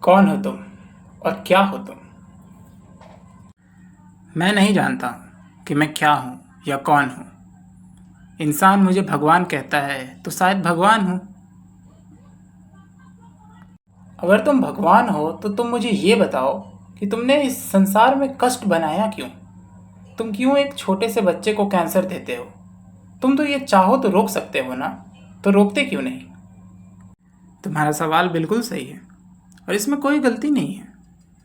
कौन हो तुम और क्या हो तुम? मैं नहीं जानता कि मैं क्या हूँ या कौन हूँ। इंसान मुझे भगवान कहता है तो शायद भगवान हूँ। अगर तुम भगवान हो तो तुम मुझे ये बताओ कि तुमने इस संसार में कष्ट बनाया क्यों? तुम क्यों एक छोटे से बच्चे को कैंसर देते हो? तुम तो ये चाहो तो रोक सकते हो ना, तो रोकते क्यों नहीं? तुम्हारा सवाल बिल्कुल सही है और इसमें कोई गलती नहीं है।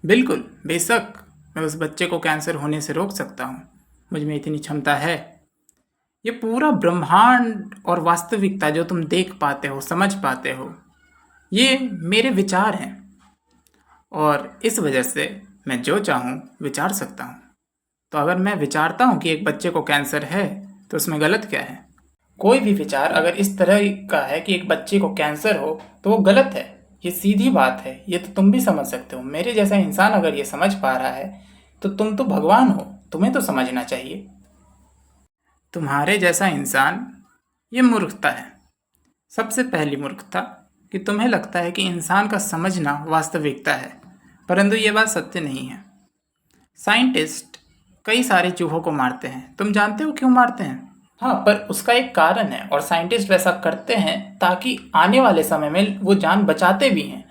बिल्कुल, बेशक मैं उस बच्चे को कैंसर होने से रोक सकता हूँ। मुझ में इतनी क्षमता है। ये पूरा ब्रह्मांड और वास्तविकता जो तुम देख पाते हो, समझ पाते हो, ये मेरे विचार हैं और इस वजह से मैं जो चाहूँ विचार सकता हूँ। तो अगर मैं विचारता हूँ कि एक बच्चे को कैंसर है तो उसमें गलत क्या है? कोई भी विचार अगर इस तरह का है कि एक बच्चे को कैंसर हो तो वो गलत है। ये सीधी बात है, ये तो तुम भी समझ सकते हो। मेरे जैसा इंसान अगर ये समझ पा रहा है तो तुम तो भगवान हो, तुम्हें तो समझना चाहिए। तुम्हारे जैसा इंसान, ये मूर्खता है। सबसे पहली मूर्खता कि तुम्हें लगता है कि इंसान का समझना वास्तविकता है, परंतु ये बात सत्य नहीं है। साइंटिस्ट कई सारे चूहों को मारते हैं। तुम जानते हो क्यों मारते हैं? हाँ, पर उसका एक कारण है और साइंटिस्ट वैसा करते हैं ताकि आने वाले समय में वो जान बचाते भी हैं।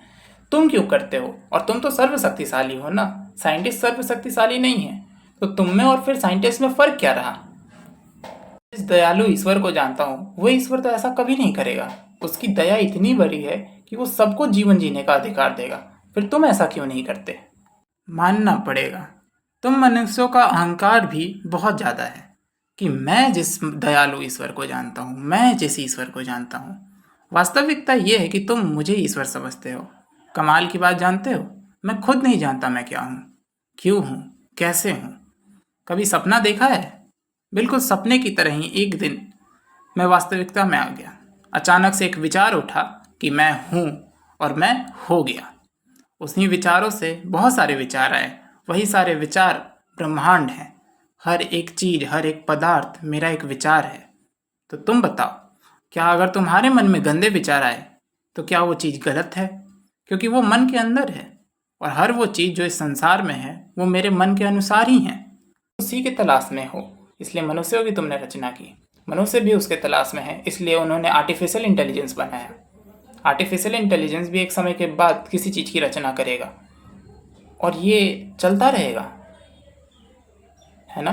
तुम क्यों करते हो? और तुम तो सर्वशक्तिशाली हो ना, साइंटिस्ट सर्वशक्तिशाली नहीं है। तो तुम में और फिर साइंटिस्ट में फर्क क्या रहा? जिस दयालु ईश्वर को जानता हूँ वो ईश्वर तो ऐसा कभी नहीं करेगा। उसकी दया इतनी बड़ी है कि वो सबको जीवन जीने का अधिकार देगा। फिर तुम ऐसा क्यों नहीं करते? मानना पड़ेगा, तुम मनुष्यों का अहंकार भी बहुत ज़्यादा है कि मैं जिस दयालु ईश्वर को जानता हूँ, मैं जिस ईश्वर को जानता हूँ। वास्तविकता ये है कि तुम मुझे ईश्वर समझते हो। कमाल की बात जानते हो, मैं खुद नहीं जानता मैं क्या हूँ, क्यों हूँ, कैसे हूँ। कभी सपना देखा है? बिल्कुल सपने की तरह ही एक दिन मैं वास्तविकता में आ गया। अचानक से एक विचार उठा कि मैं हूँ और मैं हो गया। उन्हीं विचारों से बहुत सारे विचार आए। वही सारे विचार ब्रह्मांड हैं। हर एक चीज, हर एक पदार्थ मेरा एक विचार है। तो तुम बताओ, क्या अगर तुम्हारे मन में गंदे विचार आए तो क्या वो चीज़ गलत है? क्योंकि वो मन के अंदर है और हर वो चीज़ जो इस संसार में है वो मेरे मन के अनुसार ही है। उसी की तलाश में हो, इसलिए मनुष्यों की तुमने रचना की। मनुष्य भी उसके तलाश में है, इसलिए उन्होंने आर्टिफिशियल इंटेलिजेंस बनाया। आर्टिफिशियल इंटेलिजेंस भी एक समय के बाद किसी चीज़ की रचना करेगा और ये चलता रहेगा, है ना?